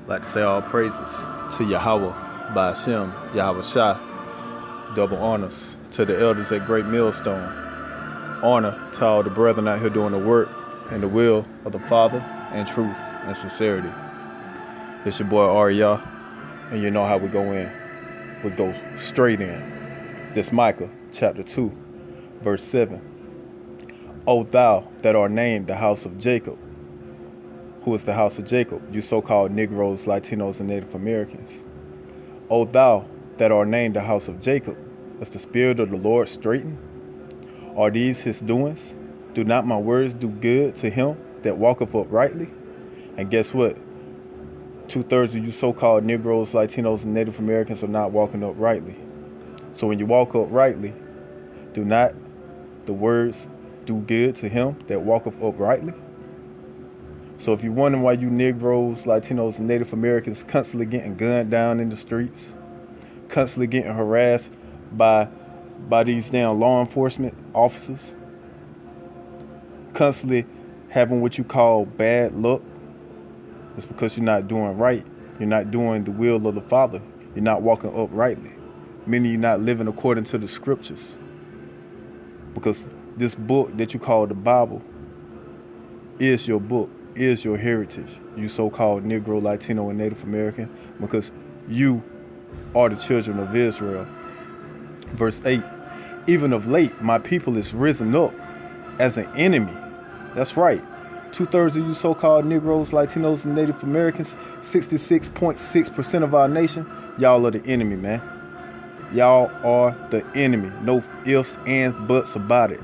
I'd like to say all praises to Yahweh, Ba'ashem, Yahweh Shai. Double honors to the elders at Great Millstone. Honor to all the brethren out here doing the work and the will of the Father and truth and sincerity. It's your boy Arya, and you know how we go in. We go straight in. This Micah chapter 2, verse 7. O thou that art named the house of Jacob. Who is the house of Jacob? You so-called Negroes, Latinos, and Native Americans. O thou that art named the house of Jacob, is the spirit of the Lord straitened? Are these his doings? Do not my words do good to him that walketh uprightly? And guess what? 2/3 of you so-called Negroes, Latinos, and Native Americans are not walking uprightly. So when you walk uprightly, do not the words do good to him that walketh uprightly? So if you're wondering why you Negroes, Latinos, and Native Americans constantly getting gunned down in the streets, constantly getting harassed by these damn law enforcement officers, constantly having what you call bad luck, it's because you're not doing right. You're not doing the will of the Father. You're not walking uprightly. Meaning you're not living according to the scriptures. Because this book that you call the Bible is your book, is your heritage. You so-called Negro, Latino, and Native American, because you are the children of Israel. Verse 8, even of late, my people is risen up as an enemy. That's right. 2/3 of you so-called Negroes, Latinos, and Native Americans, 66.6% of our nation, y'all are the enemy, man. Y'all are the enemy. No ifs and buts about it.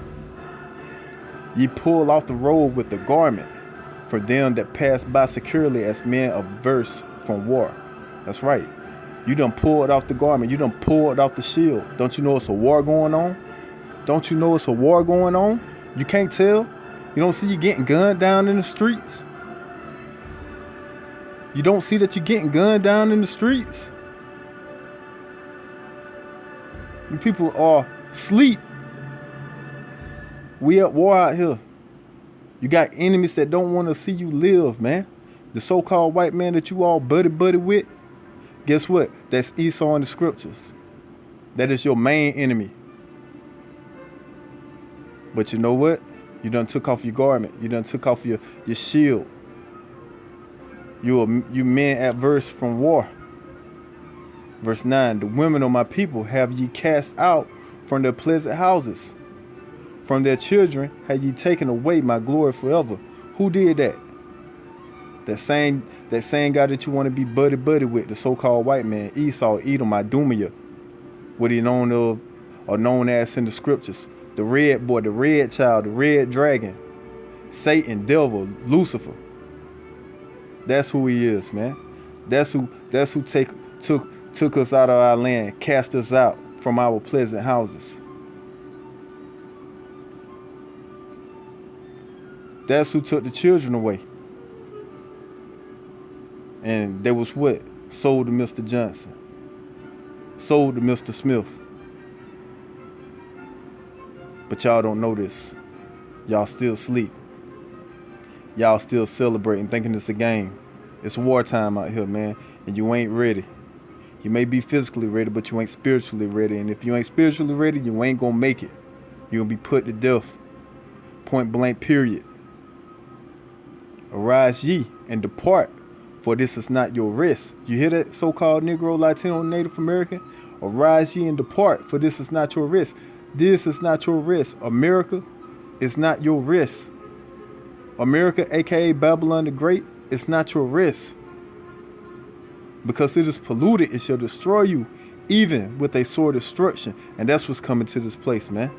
Ye pull off the robe with the garment for them that pass by securely as men averse from war. That's right. You done pulled off the garment. You done pulled off the shield. Don't you know it's a war going on? Don't you know it's a war going on? You can't tell? You don't see you getting gunned down in the streets? You don't see that you're getting gunned down in the streets? You people are asleep. We at war out here. You got enemies that don't want to see you live, man. The so-called white man that you all buddy with, guess what? That's Esau in the scriptures. That is your main enemy. But you know what? You done took off your garment. You done took off your shield. You men adverse from war. Verse 9, the women of my people have ye cast out from their pleasant houses. From their children have ye taken away my glory forever. Who did that? That same guy that you want to be buddy with, the so-called white man, Esau, Edom, Idumea, what he known as in the scriptures. The red boy, the red child, the red dragon, Satan, devil, Lucifer. That's who he is, man. That's who took us out of our land, cast us out from our pleasant houses. That's who took the children away. And there was what? Sold to Mr. Johnson. Sold to Mr. Smith. But y'all don't know this. Y'all still sleep. Y'all still celebrating, thinking it's a game. It's wartime out here, man. And you ain't ready. You may be physically ready, but you ain't spiritually ready. And if you ain't spiritually ready, you ain't gonna make it. You'll be put to death. Point blank, period. Arise ye and depart, for this is not your rest. You hear that, so-called Negro, Latino, Native American? Arise ye and depart, for this is not your rest. This is not your rest. America is not your rest. America, aka Babylon the Great, is not your rest. Because it is polluted, it shall destroy you, even with a sword destruction. And that's what's coming to this place, man.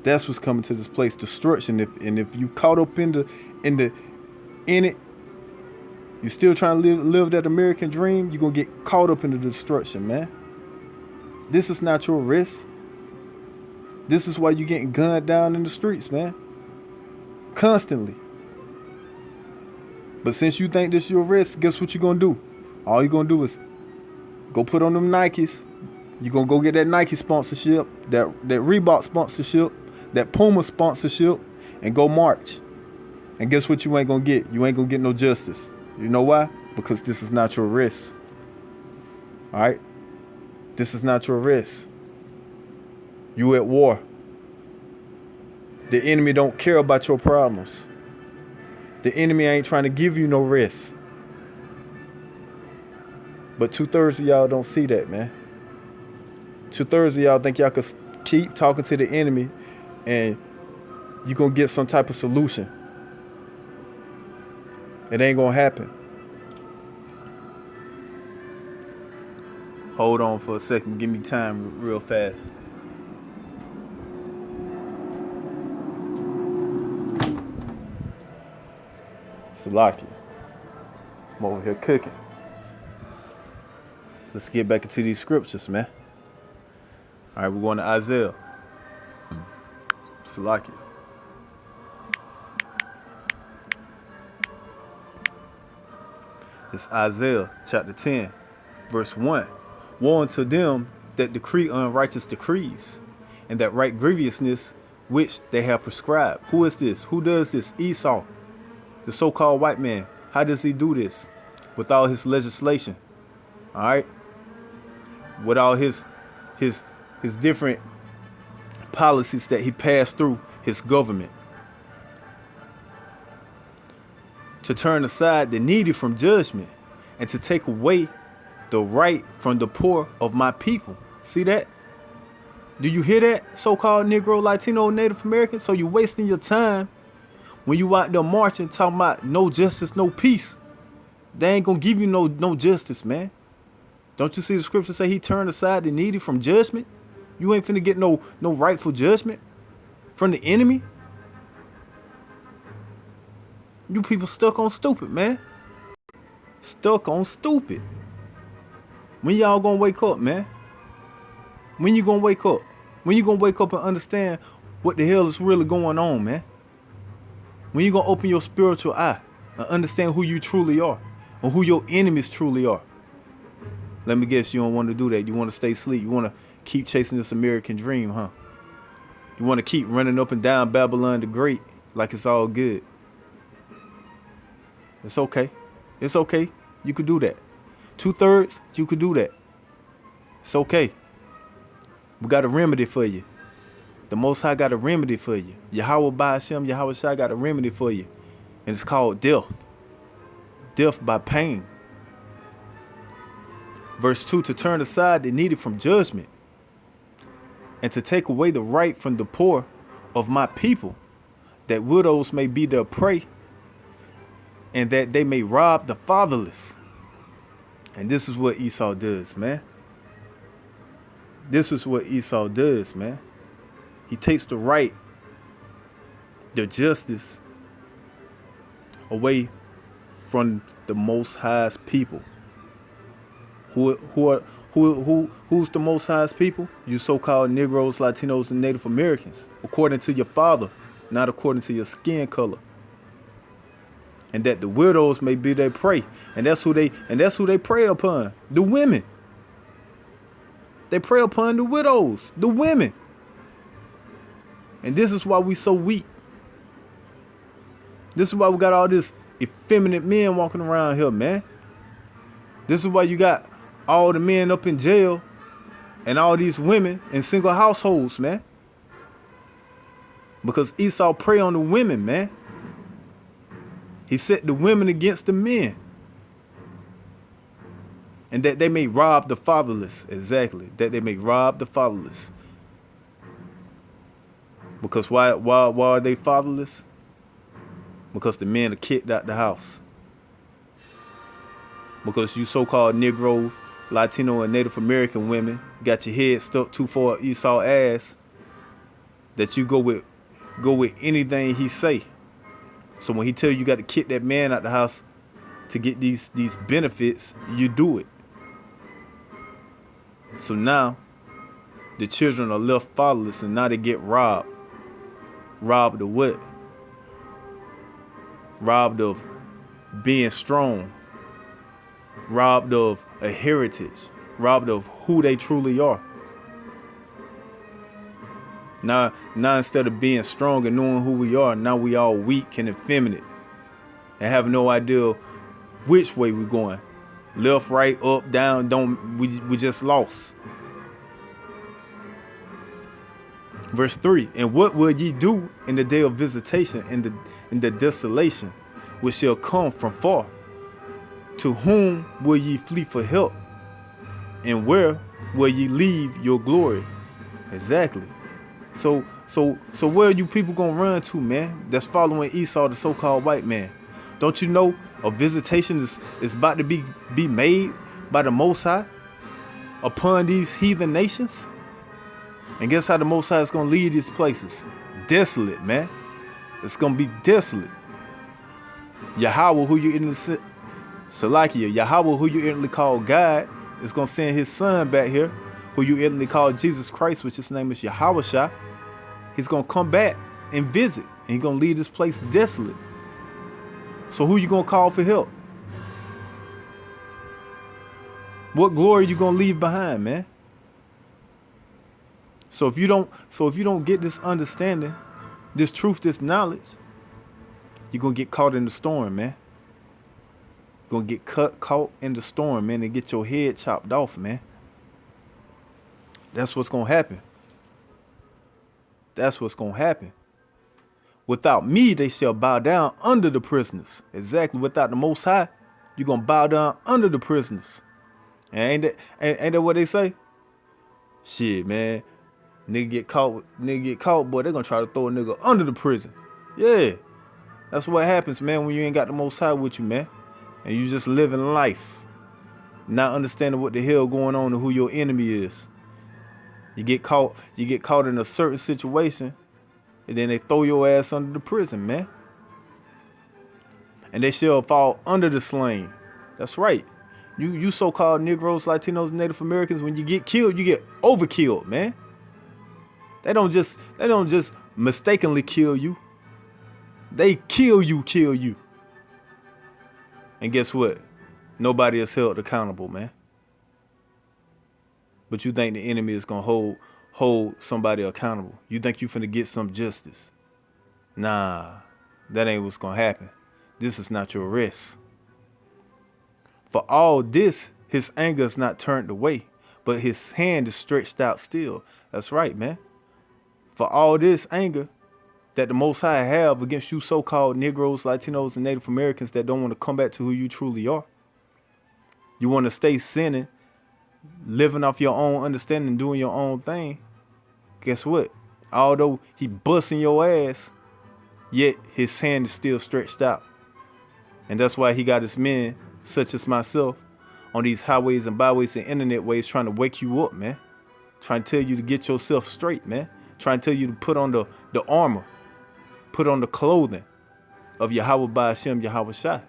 That's what's coming to this place, destruction. If you caught up in it, you still trying to live that American dream, you're gonna get caught up in the destruction, man. This is not your rest. This is why you're getting gunned down in the streets, man. Constantly. But since you think this is your rest, guess what you're gonna do? All you're gonna do is go put on them Nikes. You're gonna go get that Nike sponsorship, that Reebok sponsorship, that Puma sponsorship, and go march. And guess what you ain't gonna get? You ain't gonna get no justice. You know why? because this is not your risk. All right? This is not your risk. You at war. The enemy don't care about your problems. The enemy ain't trying to give you no rest. But 2/3 of y'all don't see that, man. 2/3 of y'all think y'all could keep talking to the enemy and you're going to get some type of solution. It ain't going to happen. Hold on for a second. Give me time real fast. Salakia. I'm over here cooking. Let's get back into these scriptures, man. All right, we're going to Isaiah. Salakia. It's Isaiah chapter 10, verse 1. Woe unto them that decree unrighteous decrees, and that write grievousness which they have prescribed. Who is this? Who does this? Esau, the so-called white man. How does he do this? With all his legislation. All right? With all his different policies that he passed through his government. To turn aside the needy from judgment, and to take away the right from the poor of my people. See that? Do you hear that? So-called Negro, Latino, Native American? So you wasting your time when you out there marching, talking about no justice, no peace. They ain't gonna give you no justice, man. Don't you see the scripture say he turned aside the needy from judgment? You ain't finna get no rightful judgment from the enemy. You people stuck on stupid, man. Stuck on stupid. When y'all gonna wake up, man? When you gonna wake up? When you gonna wake up and understand what the hell is really going on, man? When you gonna open your spiritual eye and understand who you truly are and who your enemies truly are? Let me guess, you don't want to do that. You want to stay asleep. You want to keep chasing this American dream, huh? You want to keep running up and down Babylon the Great like it's all good. It's okay. It's okay. You could do that. 2/3, you could do that. It's okay. We got a remedy for you. The Most High got a remedy for you. Yahweh by Hashem, Yahweh Shai got a remedy for you. And it's called death. Death by pain. Verse 2, to turn aside the needy from judgment, and to take away the right from the poor of my people, that widows may be their prey, and that they may rob the fatherless. And this is what Esau does, man. This is what Esau does, man. He takes the right, the justice away from the Most High's people. Who's the Most High's people? You so-called Negroes, Latinos, and Native Americans, according to your father, not according to your skin color. And that the widows may be their prey, and that's who they prey upon. The women. They prey upon the widows, the women. And this is why we so weak. This is why we got all this effeminate men walking around here, man. This is why you got all the men up in jail and all these women in single households, man. Because Esau prey on the women, man. He set the women against the men. And that they may rob the fatherless. Exactly. That they may rob the fatherless. Because why are they fatherless? Because the men are kicked out the house. Because you so-called Negro, Latino, and Native American women got your head stuck too far Esau's ass that you go with anything he say. So when he tell you you got to kick that man out the house to get these benefits, you do it. So now the children are left fatherless, and now they get robbed. Robbed of what? Robbed of being strong. Robbed of a heritage. Robbed of who they truly are. Now instead of being strong and knowing who we are, now we all weak and effeminate and have no idea Which way we going? Left, right, up, down? We just lost. Verse 3, and what will ye do in the day of visitation, in the desolation which shall come from far? To whom will ye flee for help? And where will ye leave your glory? Exactly. So where are you people gonna run to, man? That's following Esau, the so-called white man. Don't you know a visitation is about to be made by the Most High upon these heathen nations? And guess how the Most High is going to lead these places? Desolate, man. It's going to be desolate. Yahweh, who you innocent, Salakia, Yahweh, who you innocently call God, is going to send his son back here, who you innocently call Jesus Christ, which his name is Yahweh Shah. He's going to come back and visit, and he's going to leave this place desolate. So who you going to call for help? What glory you going to leave behind, man? So if you don't get this understanding, this truth, this knowledge, you're gonna get caught in the storm, man. You're gonna get caught in the storm, man, and get your head chopped off, man. That's what's gonna happen. That's what's gonna happen. Without me, they shall bow down under the prisoners. Exactly. Without the Most High, you're gonna bow down under the prisoners. And ain't that what they say? Shit, man. Nigga get caught, boy, they're gonna try to throw a nigga under the prison. Yeah. That's what happens, man, when you ain't got the Most High with you, man. And you just living life. Not understanding what the hell going on and who your enemy is. You get caught in a certain situation, and then they throw your ass under the prison, man. And they shall fall under the slain. That's right. You so-called Negroes, Latinos, Native Americans, when you get killed, you get overkilled, man. They don't just mistakenly kill you. They kill you. And guess what? Nobody is held accountable, man. But you think the enemy is gonna hold somebody accountable. You think you finna get some justice. Nah, that ain't what's gonna happen. This is not your rest. For all this, his anger is not turned away, but his hand is stretched out still. That's right, man. For all this anger that the Most High have against you so-called Negroes, Latinos, and Native Americans that don't want to come back to who you truly are. You want to stay sinning, living off your own understanding, doing your own thing. Guess what? Although he busting your ass, yet his hand is still stretched out. And that's why he got his men, such as myself, on these highways and byways and internet ways trying to wake you up, man. Trying to tell you to get yourself straight, man. Trying to tell you to put on the armor, put on the clothing of Yahweh by Hashem, Yahweh Shai.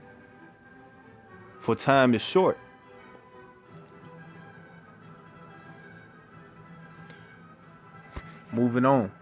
For time is short. Moving on.